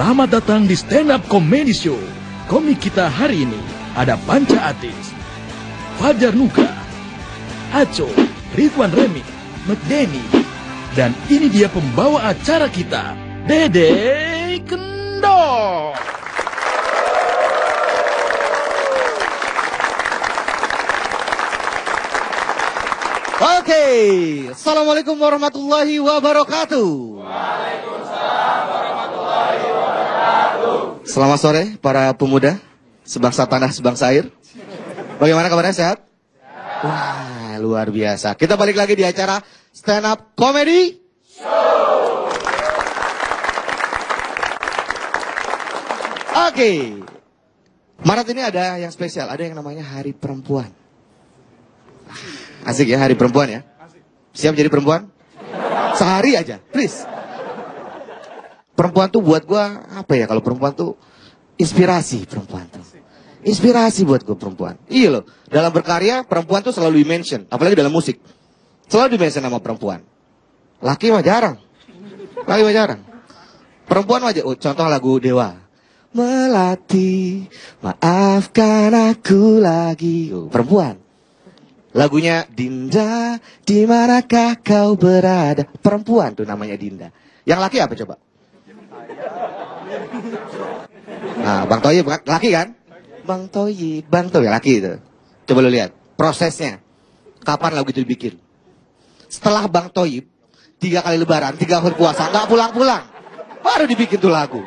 Selamat datang di Stand Up Comedy Show. Komik kita hari ini ada Panca Atis, Fajar Nuka, Aco, Ridwan Remi, McDenny, dan ini dia pembawa acara kita, Dede Kendor. Oke, Assalamualaikum warahmatullahi wabarakatuh. Waalaikumsalam warahmatullahi wabarakatuh. Selamat sore para pemuda sebangsa tanah sebangsa air. Bagaimana kabarnya, sehat? Wah, luar biasa. Kita balik lagi di acara Stand Up Comedy Show. Oke, Maret ini ada yang spesial, ada yang namanya Hari Perempuan. Asik ya, Hari Perempuan ya. Siap jadi perempuan? Sehari aja, please. Perempuan tuh buat gua apa ya, kalau perempuan tuh inspirasi. Perempuan tuh inspirasi buat gua, perempuan. Iya loh, dalam berkarya perempuan tuh selalu di-mention, apalagi dalam musik. Selalu di-mention nama perempuan. Laki mah jarang. Laki mah jarang. Perempuan aja, contoh lagu Dewa. Melati, maafkan aku lagi. Perempuan. Lagunya Dinda, di manakah kau berada? Perempuan tuh namanya Dinda. Yang laki apa coba? Nah, Bang Toyib laki kan? Bang Toyib laki itu. Coba lu lihat prosesnya. Kapan lagu itu dibikin? Setelah Bang Toyib 3 kali lebaran, 3 hari puasa, nggak pulang-pulang, baru dibikin tuh lagu.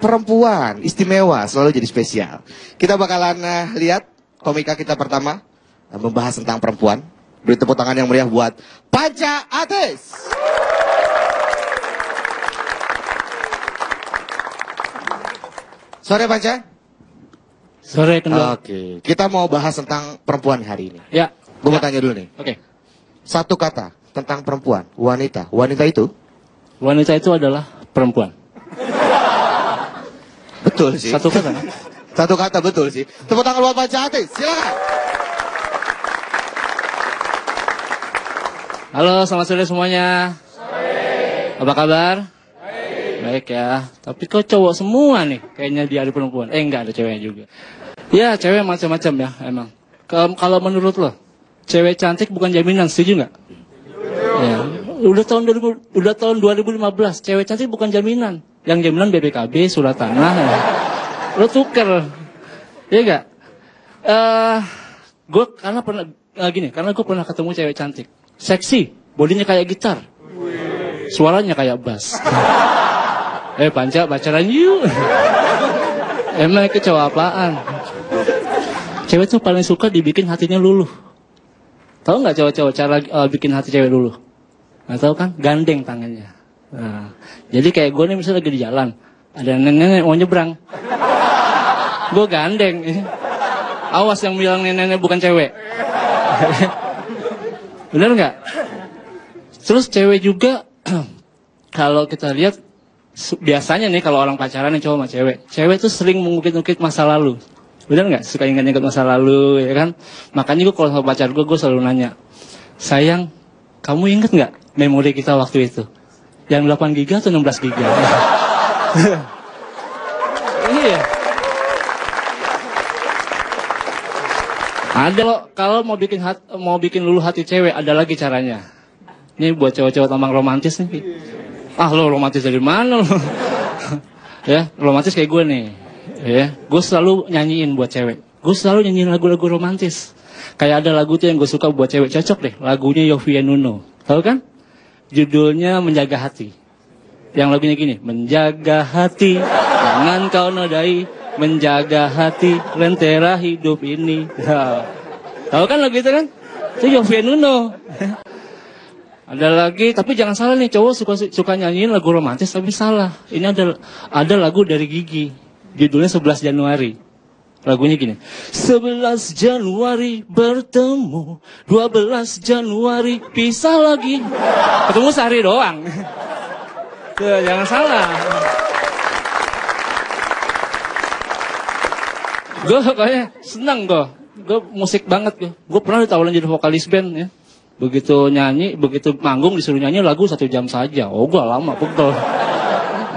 Perempuan istimewa, selalu jadi spesial. Kita bakalan lihat komika kita pertama membahas tentang perempuan. Beri tepuk tangan yang meriah buat Panca Atis. Sore Panca. Sore Kendor. Oke, kita mau bahas tentang perempuan hari ini. Ya. Gue mau tanya dulu nih. Oke. Satu kata tentang perempuan, wanita. Wanita itu? Wanita itu adalah perempuan. Betul sih. Satu kata. Satu kata betul sih. Tepuk tangan buat Panca Atis. Silakan. Halo, selamat sore semuanya. Sore. Apa kabar? Baik. Baik ya. Tapi kok cowok semua nih kayaknya di hari perempuan. Enggak, ada ceweknya juga. Ya, cewek macam-macam ya emang. Kalau menurut lo, cewek cantik bukan jaminan, setuju nggak? Ya. Udah tahun 2015, cewek cantik bukan jaminan. Yang jaminan BPKB, surat tanah. Ya. Lo tuker, ya gak? Gue karena gue pernah ketemu cewek cantik, seksi, bodinya kayak gitar, suaranya kayak bass. Panca pacaran yuk. Emang itu cowok apaan? Cewek tuh paling suka dibikin hatinya luluh. Tahu nggak cowok-cowok cara bikin hati cewek luluh? Nggak tahu kan? Gandeng tangannya. Nah, jadi kayak gue nih misalnya lagi di jalan, ada nenek-nenek mau nyebrang. Gue gandeng. Awas yang bilang nenek bukan cewek. Bener nggak? Terus cewek juga kalau kita lihat biasanya nih kalau orang pacaran yang cowok sama cewek tuh sering mengungkit-ungkit masa lalu. Bener nggak? Suka ingat-ingat masa lalu, ya kan? Makanya gue kalau sama pacar gue selalu nanya, sayang, kamu inget nggak memori kita waktu itu? Yang 8 giga atau 16 giga? Iya. Ada loh, kalau mau bikin luluh hati cewek, ada lagi caranya. Ini buat cowok-cowok tamang romantis nih. Ah, lo romantis dari mana lo? Ya, romantis kayak gue nih. Ya, gue selalu nyanyiin buat cewek. Gue selalu nyanyiin lagu-lagu romantis. Kayak ada lagu tuh yang gue suka buat cewek, cocok deh. Lagunya Yovie Nuno. Tahu kan? Judulnya Menjaga Hati. Yang lagunya gini, menjaga hati, jangan kau nodai. Menjaga hati, lentera hidup ini. Ya. Tahu kan lagu itu kan? Itu Yovie Nuno. Ada lagi, tapi jangan salah nih, cowok suka nyanyiin lagu romantis tapi salah. Ini ada lagu dari Gigi. Judulnya 11 Januari. Lagunya gini. 11 Januari bertemu, 12 Januari pisah lagi. Ketemu sehari doang. Tuh, jangan salah. Gue kayaknya senang gue musik banget gue. Gue pernah ditawarin jadi vokalis band ya. Begitu manggung disuruh nyanyi lagu 1 jam saja. Oh gue lama pegel.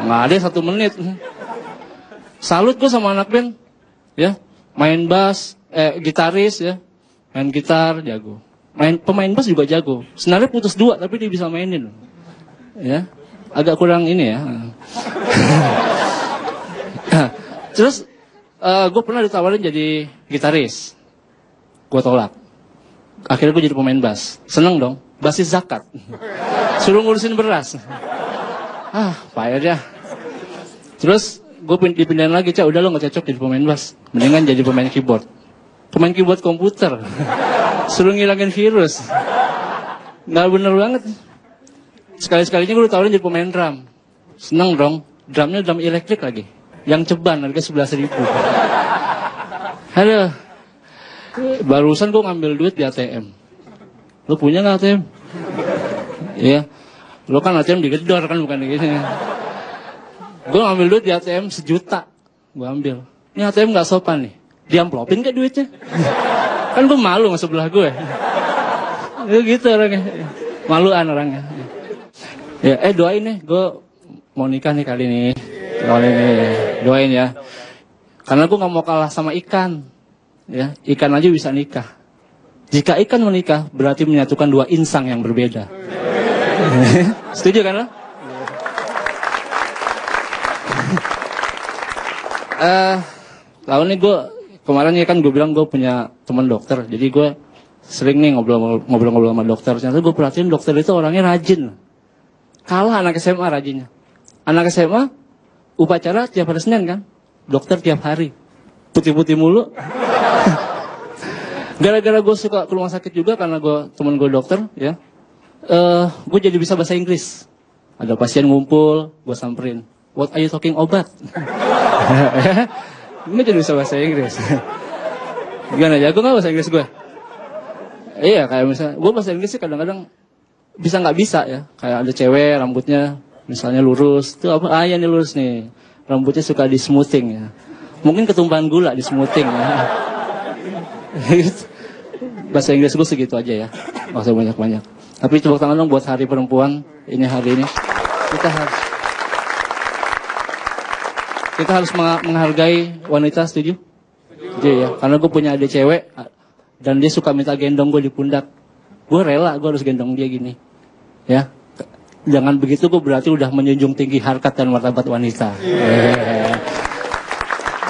Nggak ada 1 menit. Salut gue sama anak band, ya, main bass, gitaris ya, main gitar jago, pemain bass juga jago. Senarnya putus 2 tapi dia bisa mainin, ya, agak kurang ini ya. Terus gue pernah ditawarin jadi gitaris, gue tolak. Akhirnya gue jadi pemain bass, seneng dong, basis zakat, suruh ngurusin beras, payah ya. Terus gue dipindahin lagi, Cak, udah lo gak cocok jadi pemain bass, mendingan jadi pemain keyboard komputer, suruh ngilangin virus, nggak bener banget. Sekali-sekalinya gue ditawarin jadi pemain drum, seneng dong, drumnya drum elektrik lagi, yang ceban harga 11.000. Aduh, barusan gue ngambil duit di ATM, lo punya nggak ATM? Iya, lo kan ATM digedor kan, bukan gini. Gue ngambil duit di ATM 1 juta. Gue ambil. Ini ATM gak sopan nih. Diamplopin gak duitnya? Kan gue malu sama sebelah gue. Ya gitu orangnya. Maluan orangnya. Ya, doain nih. Gue mau nikah nih kali ini. Doain ya. Karena gue gak mau kalah sama ikan. Ya, ikan aja bisa nikah. Jika ikan menikah, berarti menyatukan 2 insang yang berbeda. Setuju kan lo? Tahun ini gue kemarin ya kan gue bilang gue punya teman dokter, jadi gue sering nih ngobrol-ngobrol sama dokter. Ternyata gue perhatiin dokter itu orangnya rajin, kalah anak SMA rajinnya. Anak SMA upacara tiap hari Senin kan, dokter tiap hari putih-putih mulu. Gara-gara gue suka ke rumah sakit juga karena gue teman gue dokter ya, gue jadi bisa bahasa Inggris. Ada pasien ngumpul, gue samperin, what are you talking obat? Gue jadi bisa bahasa Inggris. Gimana, jago gak bahasa Inggris gue? Iya, kayak misalnya gue bahasa Inggris sih kadang-kadang bisa gak bisa ya. Kayak ada cewek rambutnya misalnya lurus, itu apa? Ya ini lurus nih, rambutnya suka di smoothing ya. Mungkin ketumpahan gula di smoothing ya. Bahasa Inggris gue segitu aja ya, gak usah banyak-banyak. Tapi tepuk tangan dong buat Hari Perempuan ini hari ini. Kita harus menghargai wanita, setuju? Setuju ya, karena gue punya adik cewek dan dia suka minta gendong gue di pundak. Gue rela, gue harus gendong dia gini. Ya, jangan begitu, gue berarti udah menjunjung tinggi harkat dan martabat wanita.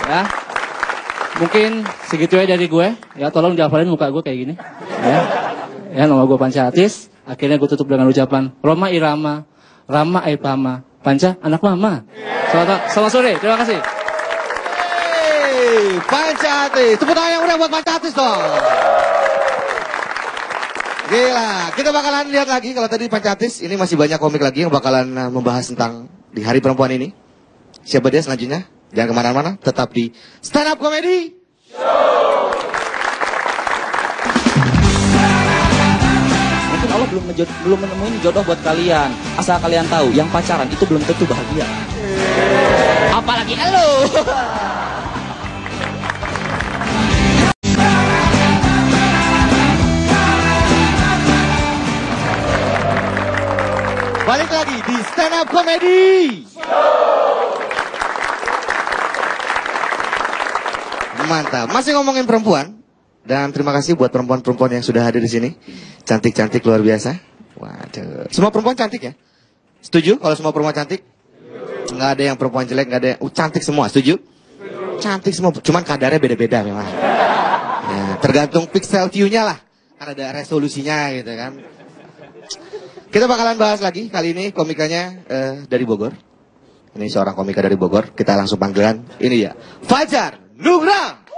Ya, mungkin segitu aja dari gue. Ya, tolong dihafalin muka gue kayak gini. Ya, nama gue Panca Atis. Akhirnya gue tutup dengan ucapan Roma Irama, Rama Aipama, Panca anak mama. Selamat sore, terima kasih. Hey, Panca Atis, tepuk tangan yang meriah buat Panca Atis dong. Gila, kita bakalan lihat lagi kalau tadi Panca Atis, ini masih banyak komik lagi yang bakalan membahas tentang di Hari Perempuan ini. Siapa dia selanjutnya? Jangan kemana-mana, tetap di Stand Up Comedy Show. Mungkin Allah belum menemuin jodoh buat kalian. Asal kalian tahu, yang pacaran itu belum tentu bahagia. Apalagi elu. Balik lagi di Stand Up Comedy Show. Mantap, masih ngomongin perempuan. Dan terima kasih buat perempuan-perempuan yang sudah hadir di sini. Cantik-cantik luar biasa. Waduh, semua perempuan cantik ya? Setuju kalau semua perempuan cantik? Nggak ada yang perempuan jelek, nggak ada yang cantik semua, setuju? Cantik semua, cuman kadarnya beda-beda memang. Ya, tergantung pixel view-nya lah. Kan ada resolusinya gitu kan. Kita bakalan bahas lagi, kali ini komikanya dari Bogor. Ini seorang komika dari Bogor, kita langsung panggilan. Ini ya, Fajar Nugra.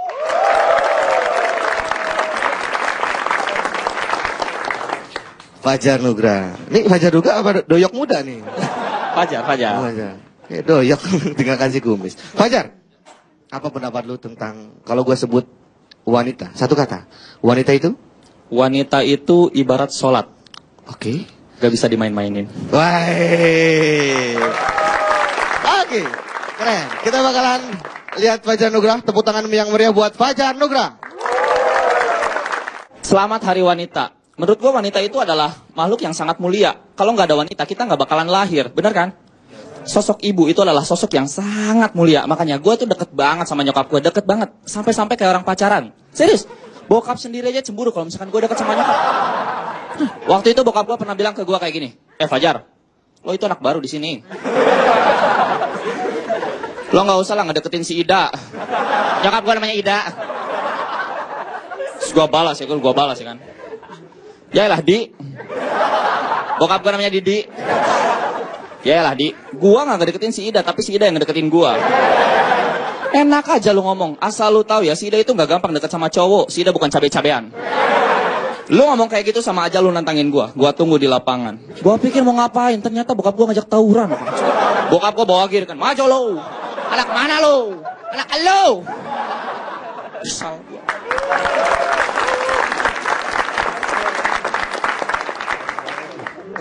Fajar Nugra. Ini Fajar Nugra apa doyok muda nih? Fajar. Doyok, tinggal kasih kumis. Fajar, apa pendapat lu tentang kalau gue sebut wanita? Satu kata, wanita itu? Wanita itu ibarat sholat. Oke. Gak bisa dimain-mainin. Wah. Oke, keren. Kita bakalan lihat Fajar Nugra. Tepuk tangan yang meriah buat Fajar Nugra. Selamat Hari Wanita. Menurut gue wanita itu adalah makhluk yang sangat mulia. Kalau nggak ada wanita, kita nggak bakalan lahir. Bener kan? Sosok ibu itu adalah sosok yang sangat mulia. Makanya gue tuh deket banget sama nyokap gue, deket banget. Sampai-sampai kayak orang pacaran. Serius, bokap sendiri aja cemburu kalau misalkan gue deket sama nyokap. Waktu itu bokap gue pernah bilang ke gue kayak gini, Fajar, lo itu anak baru di sini. Lo nggak usah lah ngedeketin si Ida. Nyokap gue namanya Ida. Terus gue balas ya kan. Yaelah Di. Bokap gue namanya Didi. Yaelah Di. Gue nggak ngedeketin si Ida, tapi si Ida yang ngedeketin gue. Enak aja lu ngomong. Asal lu tahu ya, si Ida itu nggak gampang deket sama cowok. Si Ida bukan cabe-cabean. Lu ngomong kayak gitu sama aja lu nantangin gua. Gua tunggu di lapangan. Gua pikir mau ngapain, ternyata bokap gua ngajak tawuran. Bokap gua bawa gear kan. Maju lu. Anak mana lu? Anak lu. Kesal gua.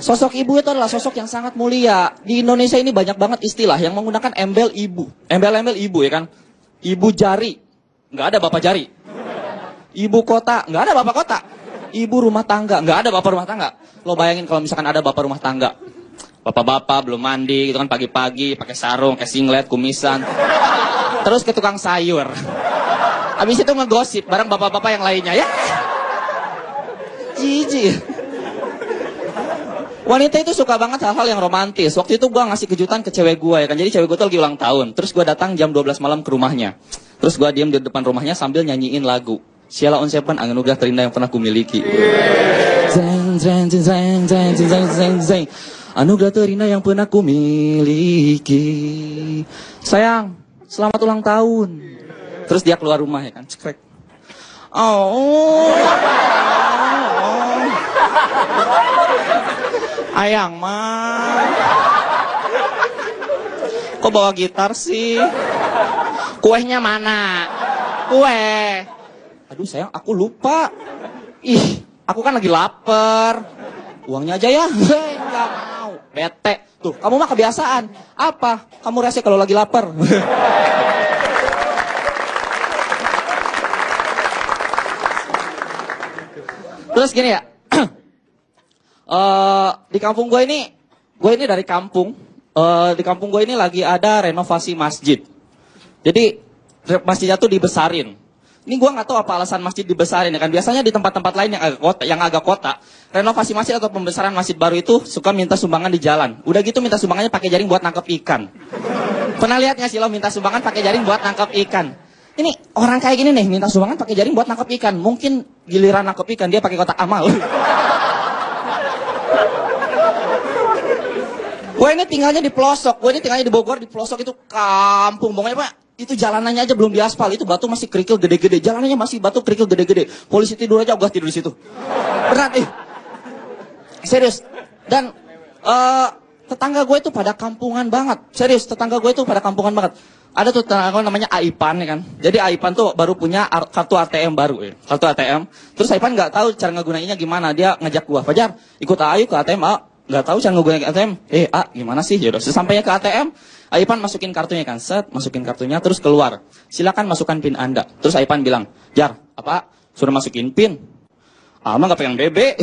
Sosok ibu itu adalah sosok yang sangat mulia. Di Indonesia ini banyak banget istilah yang menggunakan embel ibu. Embel-embel ibu ya kan. Ibu jari. Nggak ada bapak jari. Ibu kota. Nggak ada bapak kota. Ibu rumah tangga, nggak ada bapak rumah tangga. Lo bayangin kalau misalkan ada bapak rumah tangga, bapak-bapak belum mandi, gitu kan pagi-pagi, pakai sarung, pakai singlet, kumisan, terus ke tukang sayur. Habis itu ngegosip bareng bapak-bapak yang lainnya ya. Jijik. Wanita itu suka banget hal-hal yang romantis. Waktu itu gue ngasih kejutan ke cewek gue ya kan. Jadi cewek gue tuh lagi ulang tahun. Terus gue datang jam 12 malam ke rumahnya. Terus gue diem di depan rumahnya sambil nyanyiin lagu. Sheila on Seven, anugerah terindah yang pernah kumiliki. Zeng, zeng, zeng, zeng, zeng, zeng, zeng. Anugerah terindah yang pernah kumiliki. Sayang, selamat ulang tahun. Terus dia keluar rumah ya kan, cekrek. Oh. Ayang mah. Kok bawa gitar sih? Kuenya mana? Kue. Aduh sayang, aku lupa. Ih, aku kan lagi lapar. Uangnya aja ya. Enggak mau. Bete. Tuh, kamu mah kebiasaan. Apa? Kamu rese kalau lagi lapar. Terus gini ya. Di kampung gue ini dari kampung. Di kampung gue ini lagi ada renovasi masjid. Jadi masjidnya tuh dibesarin. Ini gue nggak tahu apa alasan masjid dibesarin ya kan. Biasanya di tempat-tempat lain yang agak kota, renovasi masjid atau pembesaran masjid baru itu suka minta sumbangan di jalan. Udah gitu minta sumbangannya pakai jaring buat nangkep ikan. Pernah lihat nggak sih lo minta sumbangan pakai jaring buat nangkep ikan? Ini orang kayak gini nih minta sumbangan pakai jaring buat nangkep ikan. Mungkin giliran nangkep ikan dia pakai kotak amal. Gue ini tinggalnya di pelosok. Gue ini tinggalnya di Bogor, di pelosok itu kampung. Pokoknya Pak, itu jalanannya aja belum diaspal. Itu batu masih kerikil gede-gede. Jalanannya masih batu kerikil gede-gede. Polisi tidur aja, ogah tidur di situ. Berat nih. Serius. Dan tetangga gue itu pada kampungan banget. Serius, tetangga gue itu pada kampungan banget. Ada tuh tetangga gue namanya Aipan ya kan. Jadi Aipan tuh baru punya kartu ATM baru ya. Kartu ATM. Terus Aipan nggak tahu cara ngegunainnya gimana. Dia ngajak gue, Fajar, ikut ayo ke ATM. Nggak tahu cara ngegunain ATM. Gimana sih? Yaudah, sesampainya ke ATM, Aipan masukin kartunya kan, masukin kartunya terus keluar. Silakan masukkan PIN Anda. Terus Aipan bilang, Jar, apa? Sudah masukin PIN? Ama nggak pegang BB.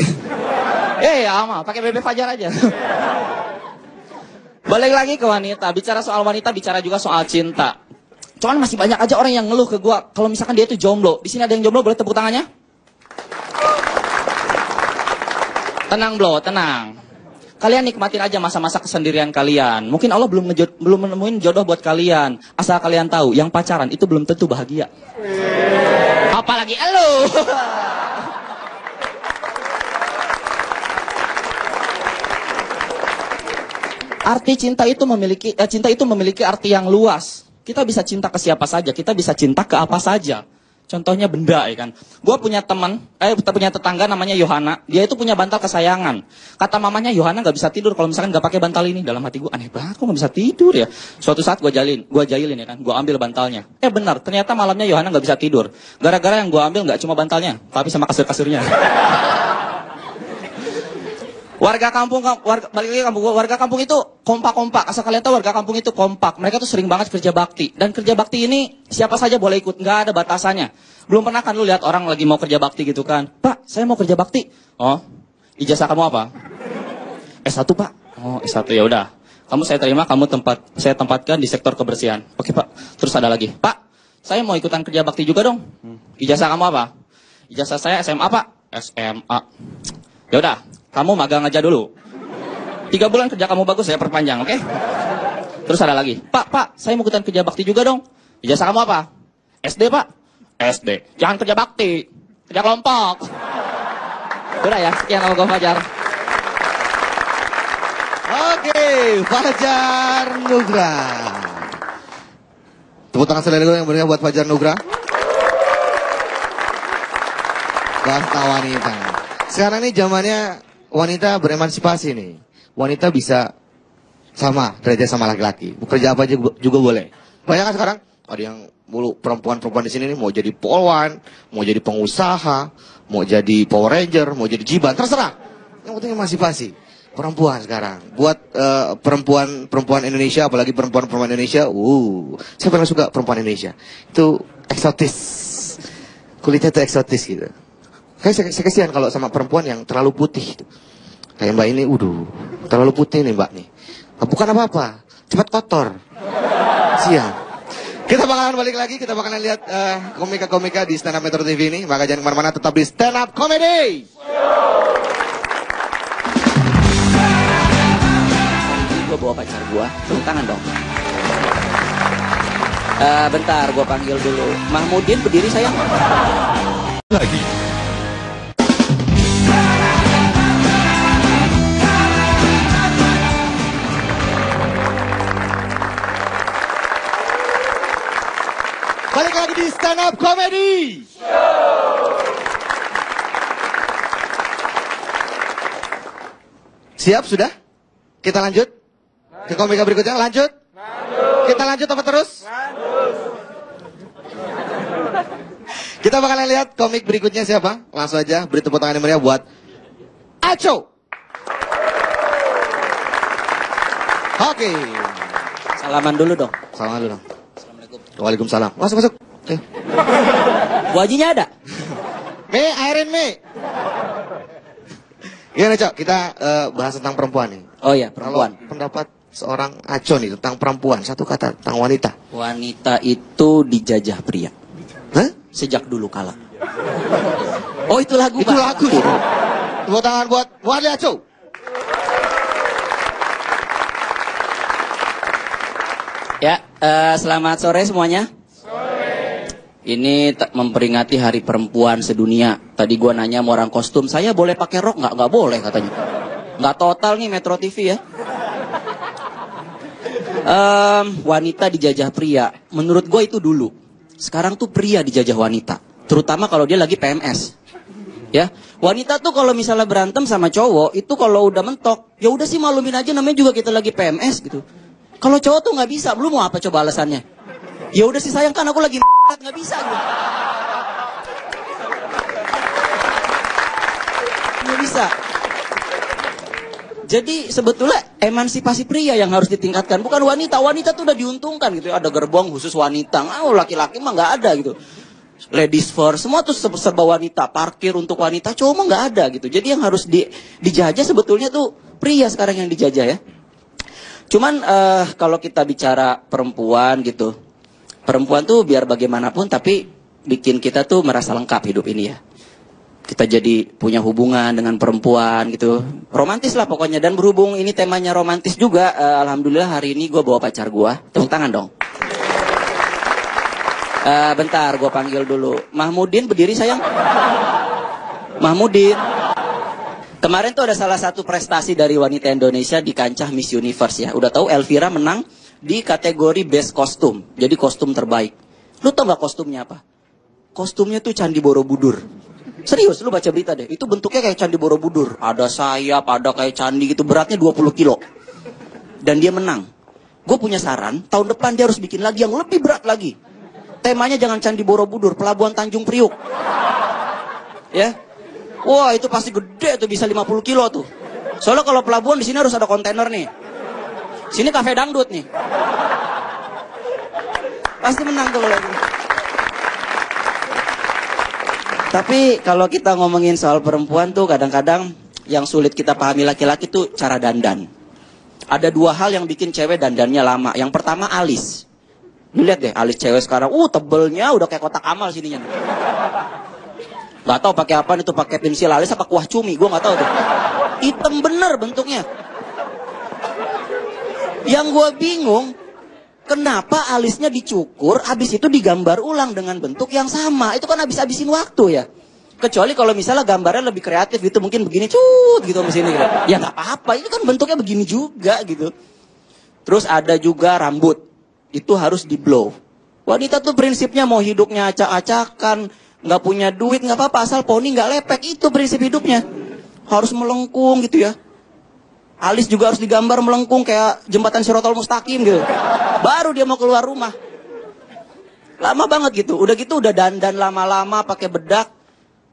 Ama pakai BB Fajar aja. Balik lagi ke wanita. Bicara soal wanita, bicara juga soal cinta. Cuman masih banyak aja orang yang ngeluh ke gua kalau misalkan dia itu jomblo. Di sini ada yang jomblo, boleh tepuk tangannya? Tenang bro, tenang. Kalian nikmatin aja masa-masa kesendirian kalian. Mungkin Allah belum menemuin jodoh buat kalian. Asal kalian tahu, yang pacaran itu belum tentu bahagia. Apalagi elu. Arti cinta itu memiliki arti yang luas. Kita bisa cinta ke siapa saja, kita bisa cinta ke apa saja. Contohnya benda ya kan. Gue punya punya tetangga namanya Yohana. Dia itu punya bantal kesayangan. Kata mamanya Yohana nggak bisa tidur kalau misalkan nggak pakai bantal ini. Dalam hati gue aneh banget, kok nggak bisa tidur ya. Suatu saat gue jahilin ya kan. Gue ambil bantalnya. Benar, ternyata malamnya Yohana nggak bisa tidur. Gara-gara yang gue ambil nggak cuma bantalnya, tapi sama kasur-kasurnya. Warga kampung itu kompak-kompak. Asal kalian tahu warga kampung itu kompak. Mereka tuh sering banget kerja bakti. Dan kerja bakti ini siapa saja boleh ikut, nggak ada batasannya. Belum pernah kan lu lihat orang lagi mau kerja bakti gitu kan? Pak, saya mau kerja bakti. Oh, ijazah kamu apa? S1 Pak. Oh, S1 ya udah. Kamu saya terima, saya tempatkan di sektor kebersihan. Oke Pak. Terus ada lagi. Pak, saya mau ikutan kerja bakti juga dong. Ijazah kamu apa? Ijazah saya SMA Pak. SMA. Ya udah, kamu magang aja dulu. 3 bulan kerja kamu bagus saya perpanjang, oke? Terus ada lagi. Pak, saya mau ikutan kerja bakti juga dong. Ijazah kamu apa? SD Pak. SD. Jangan kerja bakti. Kerja kelompok. Udah ya, sekian nama gue Fajar. Oke, Fajar Nugra. Tepuk tangan sekali dulu yang berikan buat Fajar Nugra. Bahasa wanita. Sekarang ini zamannya wanita beremansipasi nih. Wanita bisa sama, derajat sama laki-laki. Bekerja apa aja juga boleh. Banyak kan sekarang ada yang mulu perempuan-perempuan di sini nih mau jadi polwan, mau jadi pengusaha, mau jadi Power Ranger, mau jadi jiban, terserah. Yang penting emansipasi. Perempuan sekarang. Buat perempuan Indonesia, apalagi perempuan Indonesia, saya paling suka perempuan Indonesia. Itu eksotis. Kulitnya tuh eksotis gitu. Saya kasihan kalau sama perempuan yang terlalu putih gitu. Kayak Mbak ini, terlalu putih nih Mbak nih. Bukan apa-apa, cepat kotor. Siang. Kita bakalan balik lagi, kita bakalan lihat komika-komika di Stand Up Metro TV ini. Maka jangan kemana-mana, tetap di Stand Up Comedy. Gue bawa pacar gue, tepuk tangan dong. Bentar, gue panggil dulu. Mahmudin berdiri sayang. Lagi. Balik lagi di Stand Up Comedy. Siap sudah? Kita lanjut ke komika berikutnya. Lanjut. Kita lanjut apa terus? Kita bakalan lihat komik berikutnya siapa. Langsung aja beri tepuk tangan yang meriah buat Aco. Oke. Salaman dulu dong. Salaman dulu dong. Assalamualaikum. Waalaikumsalam. Masuk. Oke. Bu Hajinya ada? Me, airin me. Gimana Cok, kita bahas tentang perempuan nih. Oh iya, perempuan. Kalau pendapat seorang Aco nih tentang perempuan, satu kata tentang wanita. Wanita itu dijajah pria. Hah? Sejak dulu kala. Oh itu lagu Itu Pak. lagu. Tepuk tangan buat Wali Aco. Ya, selamat sore semuanya. Ini memperingati Hari Perempuan Sedunia. Tadi gua nanya sama orang kostum, saya boleh pakai rok nggak? Nggak boleh katanya. Nggak total nih Metro TV ya. Wanita dijajah pria. Menurut gue itu dulu. Sekarang tuh pria dijajah wanita. Terutama kalau dia lagi PMS. Ya, wanita tuh kalau misalnya berantem sama cowok, itu kalau udah mentok, ya udah sih malumin aja, namanya juga kita lagi PMS gitu. Kalau cowok tuh nggak bisa, lu mau apa coba alasannya? Ya udah sih sayang kan aku lagi nggak bisa gitu. Nggak bisa. Jadi sebetulnya emansipasi pria yang harus ditingkatkan, bukan wanita. Wanita tuh udah diuntungkan gitu ya. Ada gerbong khusus wanita. Laki-laki mah nggak ada gitu. Ladies first, semua tuh serba wanita. Parkir untuk wanita, cowok mah nggak ada gitu. Jadi yang harus dijajah sebetulnya tuh pria sekarang yang dijajah ya. Cuman kalau kita bicara perempuan gitu, perempuan tuh biar bagaimanapun tapi bikin kita tuh merasa lengkap hidup ini ya. Kita jadi punya hubungan dengan perempuan gitu. Romantis lah pokoknya. Dan berhubung ini temanya romantis juga, alhamdulillah hari ini gue bawa pacar gue. Tepuk tangan dong. Bentar, gue panggil dulu. Mahmudin berdiri sayang. Mahmudin. Kemarin tuh ada salah satu prestasi dari wanita Indonesia di kancah Miss Universe ya. Udah tahu Elvira menang di kategori Best Kostum. Jadi kostum terbaik. Lu tau gak kostumnya apa? Kostumnya tuh Candi Borobudur. Serius, lu baca berita deh. Itu bentuknya kayak Candi Borobudur. Ada sayap, ada kayak candi gitu. Beratnya 20 kilo. Dan dia menang. Gue punya saran, tahun depan dia harus bikin lagi yang lebih berat lagi. Temanya jangan Candi Borobudur, Pelabuhan Tanjung Priuk. Ya. Wah, itu pasti gede tuh, bisa 50 kilo tuh. Soalnya kalau pelabuhan di sini harus ada kontainer nih. Sini kafe dangdut nih. Pasti menang tuh kalau gitu. Tapi kalau kita ngomongin soal perempuan tuh kadang-kadang yang sulit kita pahami laki-laki tuh cara dandan. Ada dua hal yang bikin cewek dandannya lama. Yang pertama alis. Lu lihat deh alis cewek sekarang, tebelnya udah kayak kotak amal sininya. Gak tahu pakai apa itu, pakai pensil alis apa kuah cumi, gue gak tahu tuh. Hitam bener bentuknya. Yang gue bingung, kenapa alisnya dicukur, habis itu digambar ulang dengan bentuk yang sama. Itu kan habis-habisin waktu ya. Kecuali kalau misalnya gambarnya lebih kreatif gitu, mungkin begini gitu di sini gitu. Ya nggak apa-apa, itu kan bentuknya begini juga gitu. Terus ada juga rambut, itu harus di blow. Wanita tuh prinsipnya mau hidupnya acak-acakan, nggak punya duit nggak apa-apa, asal poni nggak lepek, itu prinsip hidupnya. Harus melengkung gitu ya. Alis juga harus digambar melengkung kayak jembatan Shirathol Mustaqim gitu. Baru dia mau keluar rumah. Lama banget gitu. Udah gitu udah dandan lama-lama pakai bedak.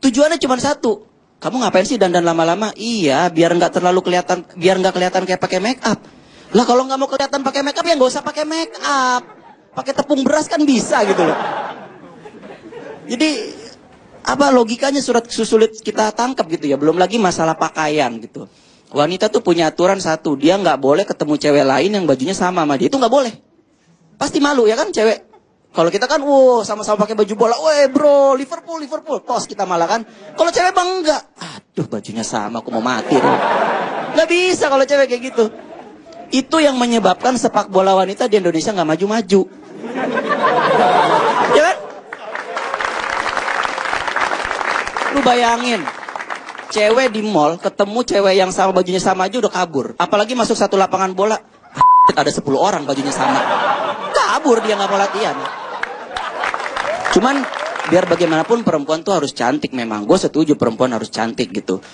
Tujuannya cuma satu. Kamu ngapain sih dandan lama-lama? Iya, biar nggak terlalu kelihatan, biar nggak kelihatan kayak pakai make up. Lah kalau nggak mau kelihatan pakai make up ya nggak usah pakai make up. Pakai tepung beras kan bisa gitu loh. Jadi apa logikanya sulit kita tangkap gitu ya. Belum lagi masalah pakaian gitu. Wanita tuh punya aturan satu, dia nggak boleh ketemu cewek lain yang bajunya sama dia. Itu nggak boleh. Pasti malu ya kan cewek. Kalau kita kan, sama-sama pakai baju bola, bro, Liverpool, tos kita malah kan. Kalau cewek bang enggak, aduh bajunya sama, aku mau mati. Nggak bisa kalau cewek kayak gitu. Itu yang menyebabkan sepak bola wanita di Indonesia nggak maju-maju. Ya kan? Lu bayangin, cewek di mall ketemu cewek yang sama bajunya sama aja udah kabur. Apalagi masuk satu lapangan bola, ada 10 orang bajunya sama. Kabur dia nggak mau latihan. Cuman biar bagaimanapun perempuan tuh harus cantik memang. Gue setuju perempuan harus cantik gitu.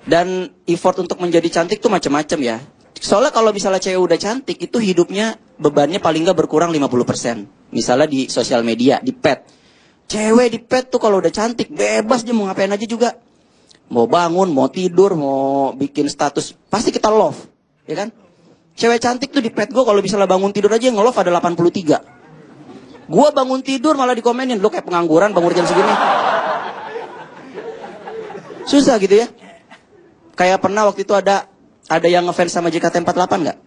Dan effort untuk menjadi cantik tuh macam-macam ya. Soalnya kalau misalnya cewek udah cantik itu hidupnya bebannya paling nggak berkurang 50%. Misalnya di sosial media, di pet. Cewek di pet tuh kalau udah cantik bebas dia mau ngapain aja juga. Mau bangun, mau tidur, mau bikin status, pasti kita love, ya kan? Cewek cantik tuh di pet gue kalau misalnya bangun tidur aja yang nge-love ada 83. Gue bangun tidur malah dikomenin, lo kayak pengangguran bangun jam segini. Susah gitu ya. Kayak pernah waktu itu ada yang ngefans sama JKT48 nggak?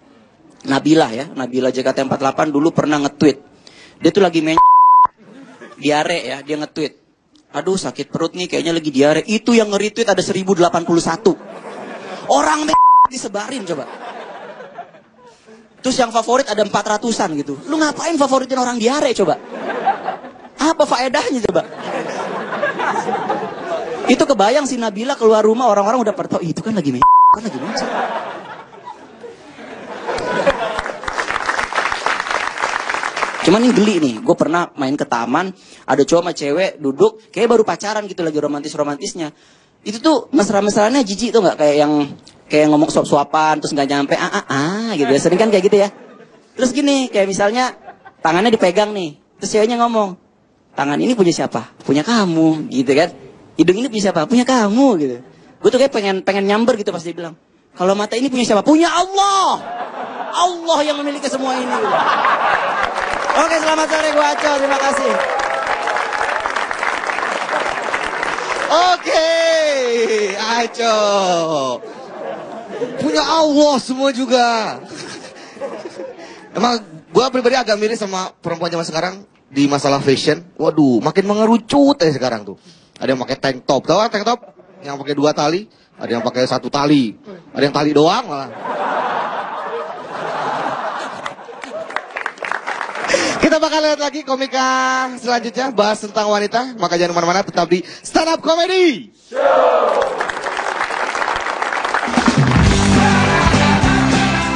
Nabila ya, Nabila JKT48 dulu pernah nge-tweet. Dia tuh lagi diare ya, dia nge-tweet. Aduh sakit perut nih kayaknya lagi diare. Itu yang nge-retweet ada 1081. Orang disebarin coba. Terus yang favorit ada 400-an gitu. Lu ngapain favoritin orang diare coba? Apa faedahnya coba? Itu kebayang si Nabila keluar rumah orang-orang udah pada tahu itu kan lagi kan lagi mencet. Cuman ini geli nih, gue pernah main ke taman, ada cowok sama cewek duduk, kayak baru pacaran gitu lagi romantis-romantisnya. Itu tuh mesra-mesranya jijik tuh nggak kayak ngomong suap-suapan terus nggak nyampe gitu ya, sering kan kayak gitu ya. Terus gini, kayak misalnya tangannya dipegang nih, terus ceweknya ngomong, tangan ini punya siapa? Punya kamu, gitu kan. Hidung ini punya siapa? Punya kamu, gitu. Gue tuh kayak pengen nyamber gitu pas dia bilang, kalau mata ini punya siapa? Punya Allah. Allah yang memiliki semua ini. Gitu. Oke, selamat sore gue Aco, terima kasih. Oke, Aco. Punya Allah semua juga. Emang gue pribadi agak miris sama perempuan zaman sekarang di masalah fashion. Waduh, makin mengerucut ya sekarang tuh. Ada yang pakai tank top, tahu kan tank top? Yang pakai 2 tali, ada yang pakai 1 tali, ada yang tali doang malah. Kita bakal lihat lagi komika selanjutnya bahas tentang wanita. Maka jangan kemana-mana, tetap di Stand Up Comedy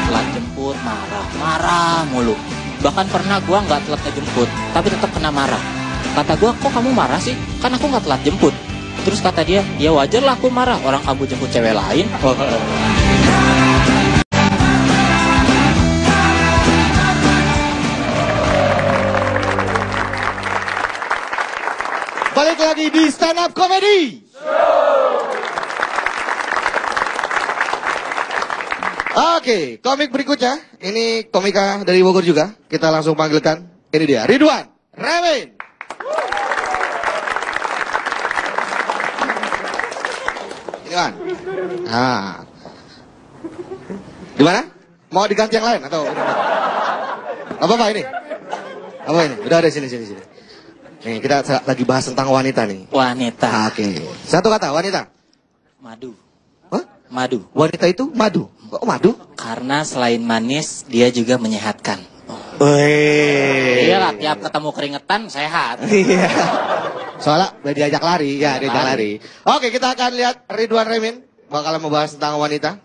Telat jemput, marah mulu. Bahkan pernah gua nggak telat ngejemput, tapi tetap kena marah. Kata gua, kok kamu marah sih? Kan aku nggak telat jemput. Terus kata dia, ya wajar lah aku marah. Orang kamu jemput cewek lain. balik lagi di Stand Up Comedy. Oke, komik berikutnya. Ini komika dari Bogor juga. Kita langsung panggilkan. Ini dia, Ridwan Remin. Ini kan. Nah. Di mana? Mau diganti yang lain atau? Apa ini? Apa ini? Udah ada sini. Nih, kita lagi bahas tentang wanita nih. Wanita. Oke. Satu kata, wanita. Madu. Hah? Madu. Wanita itu madu. Kok madu? Karena selain manis, dia juga menyehatkan. Wih. Iya lah, tiap ketemu keringetan, sehat. Iya. Soalnya udah diajak lari, ya diajak lari. Oke, kita akan lihat Ridwan Remin bakalan membahas tentang wanita.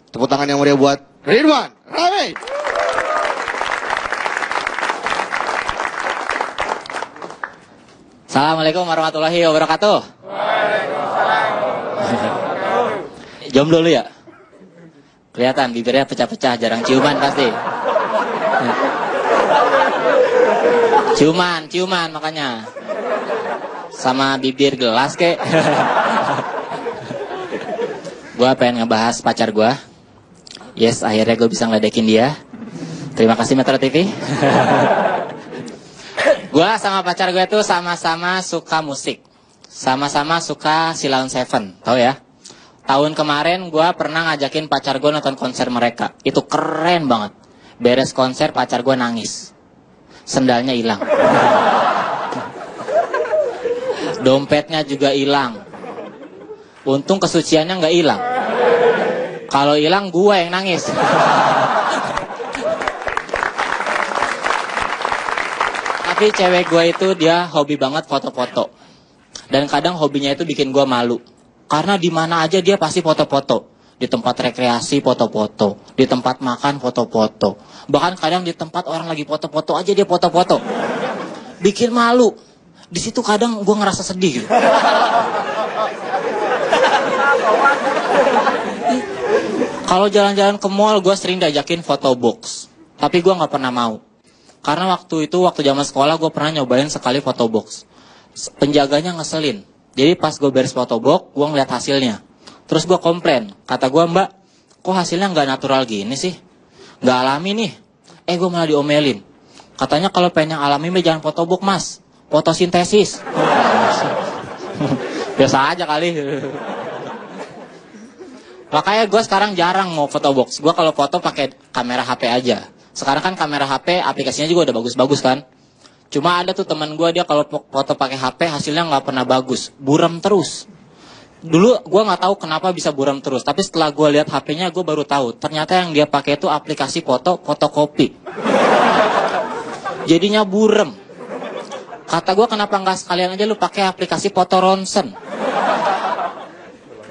Tepuk tangan yang meriah buat Ridwan Remin. Assalamualaikum warahmatullahi wabarakatuh. Jomblo lu ya? Kelihatan bibirnya pecah-pecah, jarang ciuman pasti. Ciuman makanya. Sama bibir gelas kek. Gua pengen ngebahas pacar gua. Yes, akhirnya gue bisa ngeledekin dia. Terima kasih Metro TV. Gua sama pacar gue tuh sama-sama suka musik. Sama-sama suka Sheila on 7, tau ya? Tahun kemarin gue pernah ngajakin pacar gue nonton konser mereka. Itu keren banget. Beres konser pacar gue nangis. Sendalnya hilang. Dompetnya juga hilang. Untung kesuciannya nggak hilang. Kalau hilang gue yang nangis. Tapi cewek gue itu dia hobi banget foto-foto. Dan kadang hobinya itu bikin gue malu. Karena di mana aja dia pasti foto-foto. Di tempat rekreasi foto-foto. Di tempat makan foto-foto. Bahkan kadang di tempat orang lagi foto-foto aja dia foto-foto. Bikin malu. Di situ kadang gue ngerasa sedih gitu. Kalau jalan-jalan ke mall gue sering diajakin foto box. Tapi gue gak pernah mau. Karena waktu zaman sekolah gue pernah nyobain sekali foto box. Penjaganya ngeselin. Jadi pas gue beres foto box, gue ngeliat hasilnya. Terus gue komplain. Kata gue, Mbak, kok hasilnya gak natural gini sih? Gak alami nih. Gue malah diomelin. Katanya kalau pengen yang alami jangan foto box, Mas. Fotosintesis. Biasa aja kali. Makanya gue sekarang jarang mau foto box. Gue kalau foto pakai kamera HP aja. Sekarang kan kamera HP aplikasinya juga udah bagus-bagus kan. Cuma ada tuh teman gue dia kalau foto pakai HP hasilnya nggak pernah bagus, buram terus. Dulu gue nggak tahu kenapa bisa buram terus, tapi setelah gue lihat HP-nya gue baru tahu ternyata yang dia pakai itu aplikasi fotokopi. Jadinya buram. Kata gue kenapa nggak sekalian aja lu pakai aplikasi foto ronsen,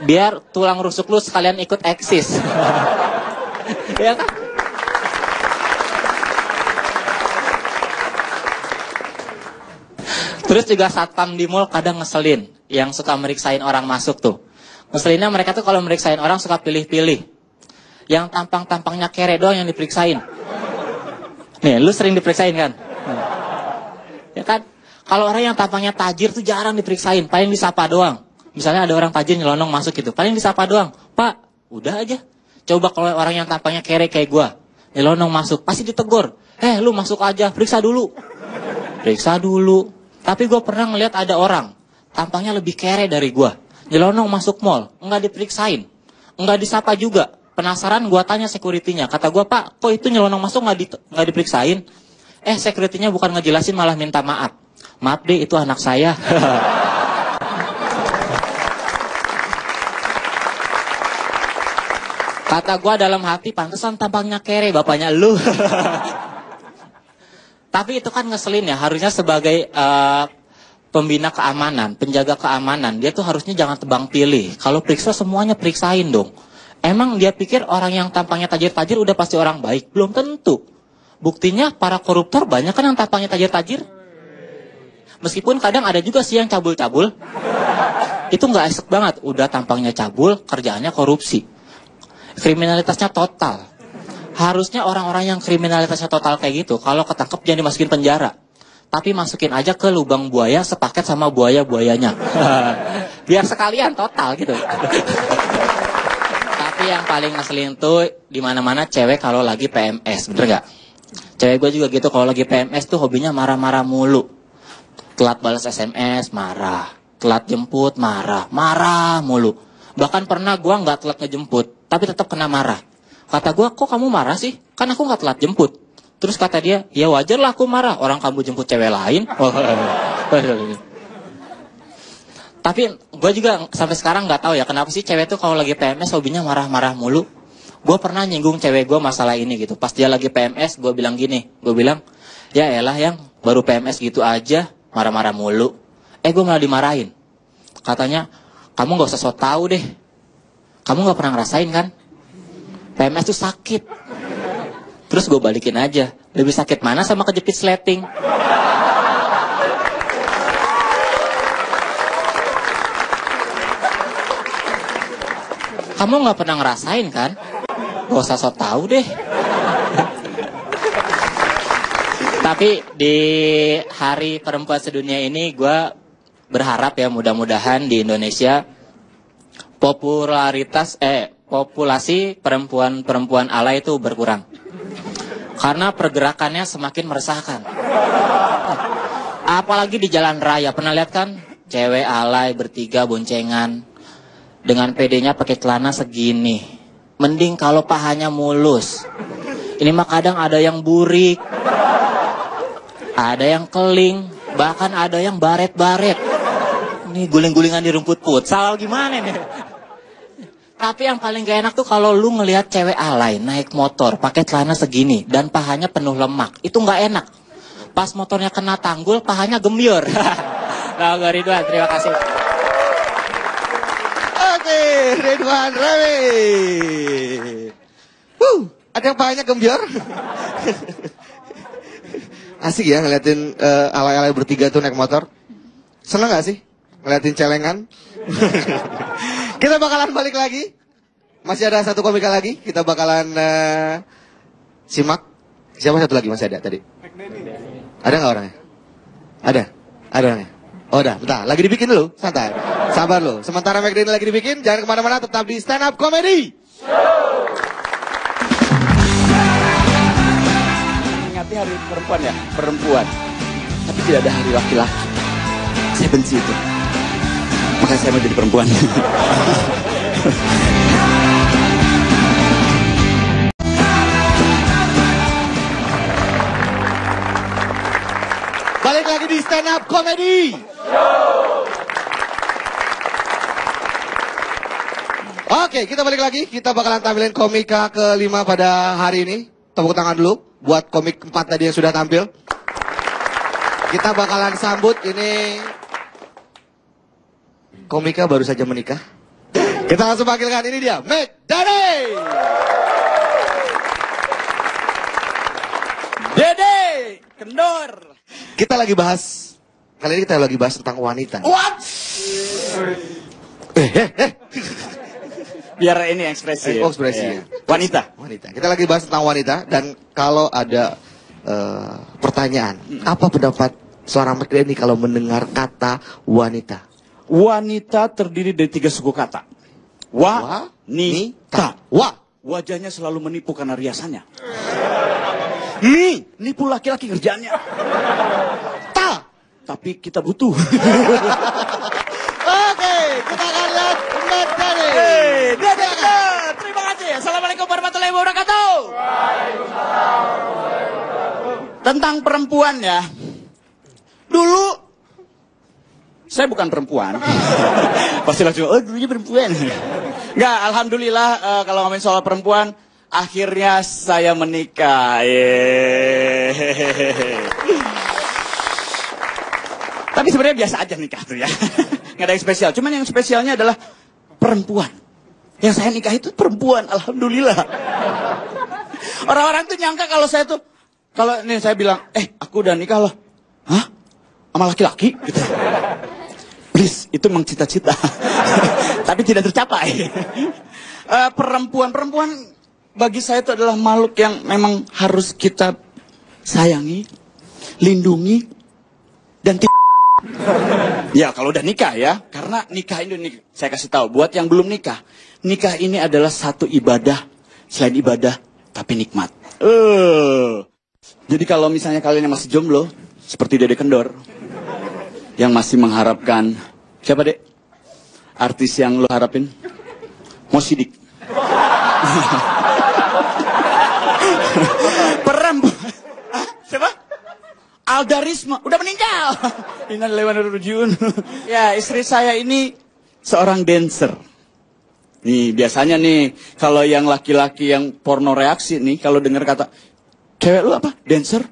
biar tulang rusuk lu sekalian ikut eksis. Ya kan? Terus juga satpam di mall kadang ngeselin. Yang suka meriksain orang masuk tuh. Ngeselinnya mereka tuh kalau meriksain orang suka pilih-pilih. Yang tampang-tampangnya kere doang yang diperiksain. Nih, lu sering diperiksain kan? Ya kan? Kalau orang yang tampangnya tajir tuh jarang diperiksain. Paling disapa doang. Misalnya ada orang tajir nyelonong masuk gitu. Paling disapa doang. Pak, udah aja. Coba kalau orang yang tampangnya kere kayak gua. Nyelonong masuk. Pasti ditegur. Lu masuk aja. Periksa dulu. Periksa dulu. Tapi gue pernah ngeliat ada orang tampangnya lebih kere dari gue. Nyelonong masuk mall, nggak diperiksain, nggak disapa juga. Penasaran gue tanya security-nya. Kata gue, Pak, kok itu nyelonong masuk nggak diperiksain? Security-nya bukan ngejelasin malah minta maaf. Maaf deh, itu anak saya. Kata gue dalam hati, pantesan tampangnya kere bapaknya lu. Tapi itu kan ngeselin ya, harusnya sebagai pembina keamanan, penjaga keamanan, dia tuh harusnya jangan tebang pilih. Kalau periksa semuanya periksain dong. Emang dia pikir orang yang tampangnya tajir-tajir udah pasti orang baik? Belum tentu. Buktinya para koruptor banyak kan yang tampangnya tajir-tajir. Meskipun kadang ada juga sih yang cabul-cabul. Itu nggak asik banget, udah tampangnya cabul, kerjaannya korupsi. Kriminalitasnya total. Harusnya orang-orang yang kriminalitasnya total kayak gitu, kalau ketangkep jangan dimasukin penjara. Tapi masukin aja ke lubang buaya sepaket sama buaya-buayanya. Biar sekalian total gitu. Tapi yang paling ngeselin tuh di mana-mana cewek kalau lagi PMS, bener gak? Cewek gue juga gitu, kalau lagi PMS tuh hobinya marah-marah mulu. Telat balas SMS, marah. Telat jemput, marah. Marah mulu. Bahkan pernah gue gak telat ngejemput, tapi tetap kena marah. Kata gue, kok kamu marah sih? Kan aku nggak telat jemput. Terus kata dia, ya wajar lah aku marah. Orang kamu jemput cewek lain. Tapi gue juga sampai sekarang nggak tahu ya kenapa sih cewek tuh kalau lagi PMS hobinya marah-marah mulu. Gue pernah nyinggung cewek gue masalah ini gitu. Pas dia lagi PMS, gue bilang gini. Gue bilang, ya elah yang baru PMS gitu aja, marah-marah mulu. Gue malah dimarahin. Katanya, kamu gak usah so tau deh. Kamu gak pernah ngerasain kan? PMS tuh sakit. Terus gue balikin aja. Lebih sakit mana sama kejepit sleting? Kamu gak pernah ngerasain kan? Gak usah so tau deh. Tapi di Hari Perempuan Sedunia ini gue berharap ya mudah-mudahan di Indonesia populasi perempuan-perempuan alay itu berkurang. Karena pergerakannya semakin meresahkan. Apalagi di jalan raya, pernah lihat kan? Cewek alay bertiga boncengan. Dengan pedenya pakai celana segini. Mending kalau pahanya mulus. Ini mah kadang ada yang burik. Ada yang keling. Bahkan ada yang baret-baret. Ini guling-gulingan di rumput futsal gimana nih? Tapi yang paling gak enak tuh kalau lu ngelihat cewek alay naik motor pakai celana segini dan pahanya penuh lemak. Itu gak enak. Pas motornya kena tanggul, pahanya gembior. Nah, Ridwan, terima kasih. Oke, Ridwan Remi. Ada yang pahanya gembior? Asik ya ngeliatin alay-alay bertiga tuh naik motor. Seneng gak sih? Ngeliatin celengan. Kita bakalan balik lagi. Masih ada satu komika lagi. Kita bakalan simak. Siapa satu lagi masih ada tadi? Ada gak orangnya? Ada? Ada orangnya? Oh udah, bentar. Lagi dibikin dulu. Santai. Sabar lo. Sementara McDenny lagi dibikin. Jangan kemana-mana. Tetap di Stand Up Comedy. Ingati hari perempuan ya? Perempuan. Tapi tidak ada hari laki-laki. Saya benci itu. Makanya saya mau jadi perempuan. Balik lagi di Stand Up Comedy. Oke, kita balik lagi. Kita bakalan tampilin komika kelima pada hari ini. Tepuk tangan dulu buat komik 4 tadi yang sudah tampil. Kita bakalan sambut ini komika baru saja menikah. Kita langsung panggilkan, ini dia, McDenny. Dede, kendor. Kita lagi bahas, kali ini kita lagi bahas tentang wanita. What? Biar ini ekspresi. Ekspresi. Ya. Wanita. Kita lagi bahas tentang wanita, dan kalau ada pertanyaan, apa pendapat seorang McDenny kalau mendengar kata wanita? Wanita terdiri dari 3 suku kata. Wanita. Wajahnya selalu menipu karena riasannya. Nipu laki-laki kerjaannya. Tapi kita butuh. Oke, kita akan lihat McDenny. Terima kasih. Assalamualaikum warahmatullahi wabarakatuh. Tentang perempuan ya. Dulu saya bukan perempuan. Pasti langsung, dulunya perempuan. Enggak, alhamdulillah kalau ngomongin soal perempuan, akhirnya saya menikah. Tapi sebenarnya biasa aja nikah tuh ya. Nggak ada yang spesial. Cuman yang spesialnya adalah perempuan. Yang saya nikah itu perempuan, alhamdulillah. Orang-orang tuh nyangka kalau saya tuh, kalau ini saya bilang, aku udah nikah loh. Hah? Sama laki-laki? Gitu. Please, itu memang cita-cita. Tapi tidak tercapai. Perempuan bagi saya itu adalah makhluk yang memang harus kita sayangi, lindungi, dan ya kalau udah nikah ya. Karena nikah ini, saya kasih tahu, buat yang belum nikah, nikah ini adalah satu ibadah, selain ibadah, tapi nikmat. Jadi kalau misalnya kalian yang masih jomblo, seperti Dede Kendor, yang masih mengharapkan, siapa Dek? Artis yang lo harapin? Mo Sidik. Aldarisme, udah meninggal. Innalillahi wa inna ilaihi raji'un. Ya, istri saya ini seorang dancer. Nih, biasanya nih, kalau yang laki-laki yang porno reaksi nih, kalau dengar kata, cewek lu apa? Dancer?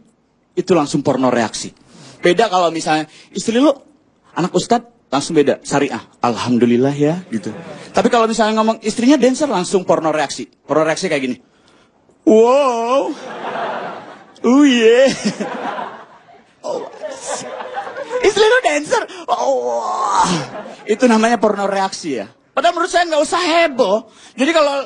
Itu langsung porno reaksi. Beda kalau misalnya, istri lu anak ustad, langsung beda. Syariah, alhamdulillah ya, gitu. Tapi kalau misalnya ngomong istrinya dancer, langsung porno reaksi. Porno reaksi kayak gini. Wow. Oh yeah. Oh. Istri lu dancer. Oh. Itu namanya porno reaksi ya. Padahal menurut saya nggak usah heboh. Jadi kalau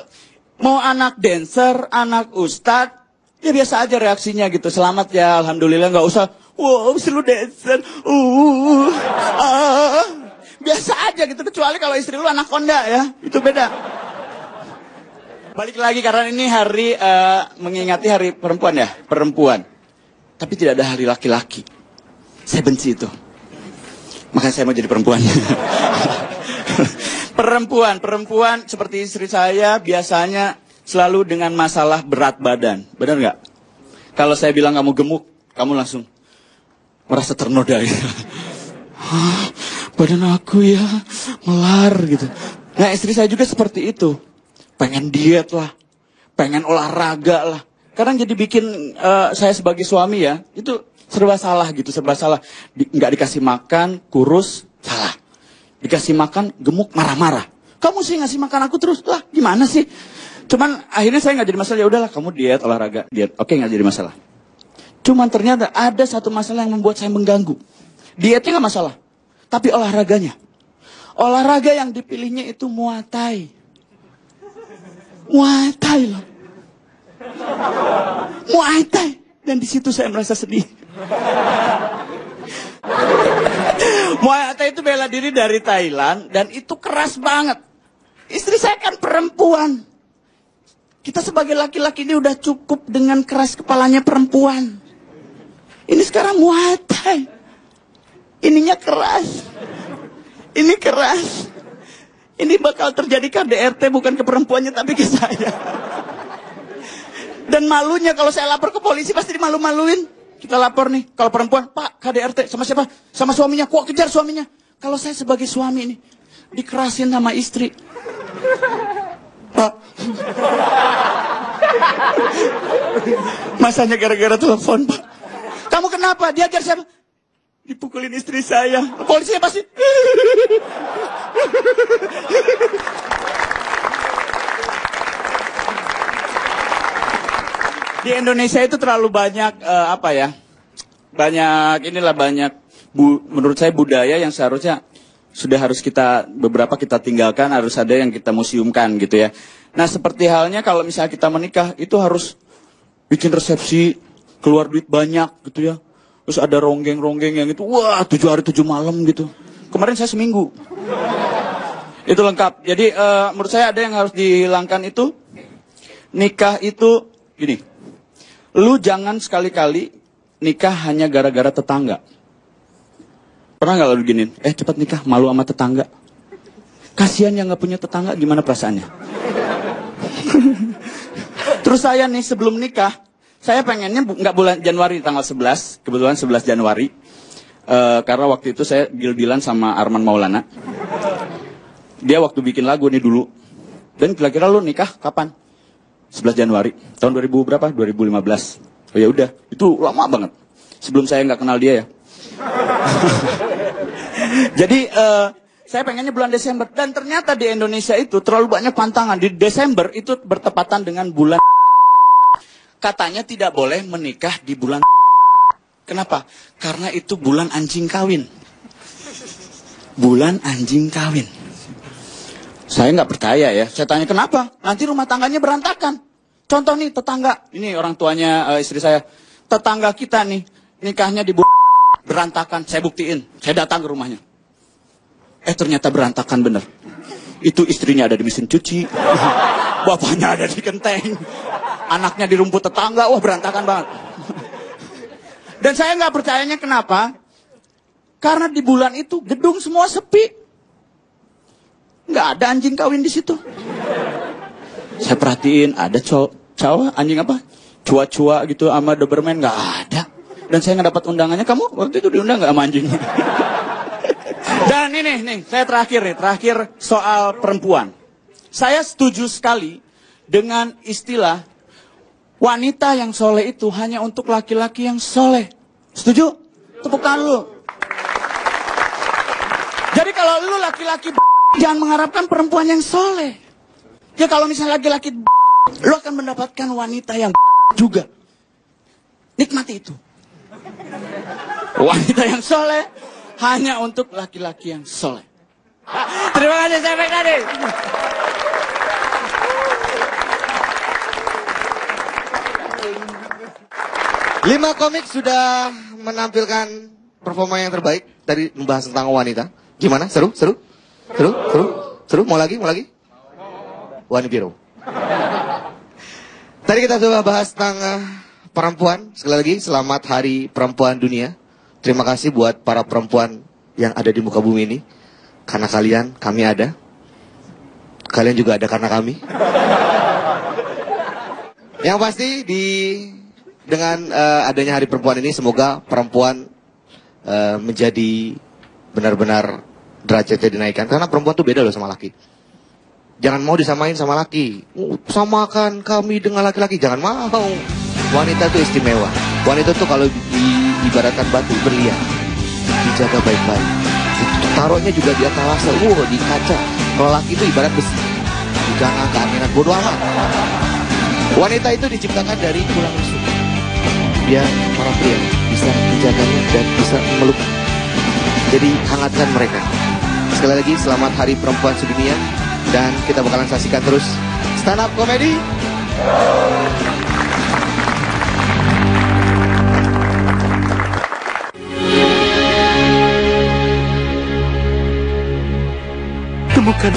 mau anak dancer, anak ustad, ya biasa aja reaksinya gitu. Selamat ya, alhamdulillah, nggak usah. Wow, istri lu dancer. Biasa aja gitu. Kecuali kalau istri lu anak konda ya, itu beda. Balik lagi karena ini hari mengingati hari perempuan ya, perempuan. Tapi tidak ada hari laki-laki. Saya benci itu. Makanya saya mau jadi perempuan. Perempuan seperti istri saya biasanya selalu dengan masalah berat badan. Benar nggak? Kalau saya bilang kamu gemuk, kamu langsung merasa ternoda. Ya. Badan aku ya melar gitu. Nah istri saya juga seperti itu. Pengen diet lah, pengen olahraga lah. Kadang jadi bikin saya sebagai suami ya, itu serba salah gitu, serba salah. Nggak dikasih makan, kurus, salah. Dikasih makan, gemuk, marah-marah. Kamu sih ngasih makan aku terus, lah gimana sih? Cuman akhirnya saya nggak jadi masalah, ya udahlah kamu diet, olahraga, diet. Oke, nggak jadi masalah. Cuman ternyata ada satu masalah yang membuat saya mengganggu. Dietnya nggak masalah, tapi olahraganya. Olahraga yang dipilihnya itu Muay Thai. Muay Thai loh. Muay Thai. Dan di situ saya merasa sedih. Muay Thai itu bela diri dari Thailand. Dan itu keras banget. Istri saya kan perempuan. Kita sebagai laki-laki ini udah cukup dengan keras kepalanya perempuan. Ini sekarang Muay Thai. Ininya keras. Ini keras. Ini bakal terjadi KDRT bukan ke perempuannya tapi ke saya. Dan malunya kalau saya lapor ke polisi pasti dimalu-maluin. Kita lapor nih, kalau perempuan, Pak KDRT sama siapa? Sama suaminya, kok kejar suaminya? Kalau saya sebagai suami ini, dikerasin sama istri. Pak. Masanya gara-gara telepon, Pak. Kamu kenapa? Diajar siapa? Dipukulin istri saya. Polisinya pasti. Di Indonesia itu terlalu banyak menurut saya budaya yang seharusnya harus beberapa kita tinggalkan, harus ada yang kita museumkan gitu ya. Nah, seperti halnya kalau misalnya kita menikah itu harus bikin resepsi, keluar duit banyak gitu ya. Terus ada ronggeng-ronggeng yang itu, wah 7 hari 7 malam gitu. Kemarin saya seminggu. Itu lengkap. Jadi menurut saya ada yang harus dihilangkan itu. Nikah itu, gini. Lu jangan sekali-kali nikah hanya gara-gara tetangga. Pernah gak lu giniin? Cepat nikah, malu sama tetangga. Kasihan yang gak punya tetangga, gimana perasaannya? Terus saya nih sebelum nikah, saya pengennya nggak bulan Januari tanggal 11, kebetulan 11 Januari. Karena waktu itu saya deal-dealan sama Arman Maulana. Dia waktu bikin lagu nih dulu. Dan kira-kira lu nikah kapan? 11 Januari. Tahun 2000 berapa? 2015. Oh ya udah, itu lama banget. Sebelum saya nggak kenal dia ya. Jadi saya pengennya bulan Desember. Dan ternyata di Indonesia itu terlalu banyak pantangan. Di Desember itu bertepatan dengan bulan. Katanya tidak boleh menikah di bulan. Kenapa? Karena itu bulan anjing kawin. Bulan anjing kawin. Saya nggak percaya ya. Saya tanya kenapa? Nanti rumah tangganya berantakan. Contoh nih tetangga. Ini orang tuanya istri saya. Tetangga kita nih. Nikahnya di berantakan. Saya buktiin. Saya datang ke rumahnya. Ternyata berantakan bener. Itu istrinya ada di mesin cuci. Bapaknya ada di genteng. Anaknya di rumput tetangga. Wah berantakan banget. Dan saya nggak percayanya kenapa? Karena di bulan itu gedung semua sepi. Nggak ada anjing kawin di situ. Saya perhatiin ada cowok anjing apa? Cua-cua gitu sama Doberman nggak ada. Dan saya nggak dapat undangannya. Kamu waktu itu diundang nggak sama anjing? Dan ini nih, saya terakhir soal perempuan. Saya setuju sekali dengan istilah wanita yang soleh itu hanya untuk laki-laki yang soleh. Setuju? Tepuk tangan dulu. Jadi kalau lu laki-laki jangan mengharapkan perempuan yang soleh. Ya kalau misalnya laki-laki lu akan mendapatkan wanita yang juga. Nikmati itu. Wanita yang soleh hanya untuk laki-laki yang soleh. Terima kasih, saya Fekadi. 5 komik sudah menampilkan performa yang terbaik dari membahas tentang wanita. Gimana? Seru? Mau lagi? One Biro. Tadi kita sudah bahas tentang perempuan. Sekali lagi, selamat Hari Perempuan Dunia. Terima kasih buat para perempuan yang ada di muka bumi ini. Karena kalian, kami ada. Kalian juga ada karena kami. Yang pasti dengan adanya Hari Perempuan ini, semoga perempuan menjadi benar-benar derajatnya dinaikkan. Karena perempuan tuh beda loh sama laki. Jangan mau disamain sama laki. Samakan kami dengan laki-laki. Jangan mau. Wanita tuh istimewa. Wanita tuh kalau ibaratkan batu berlian, dijaga baik-baik. Taruhnya juga di etalase, di kaca. Kalau laki itu ibarat besi. Jangan keaminan, bodo amat. Wanita itu diciptakan dari tulang rusuk. Biar para pria bisa menjaganya dan bisa memeluk. Jadi hangatkan mereka. Sekali lagi selamat Hari Perempuan Sedunia. Dan kita bakalan saksikan terus stand up comedy. Temukan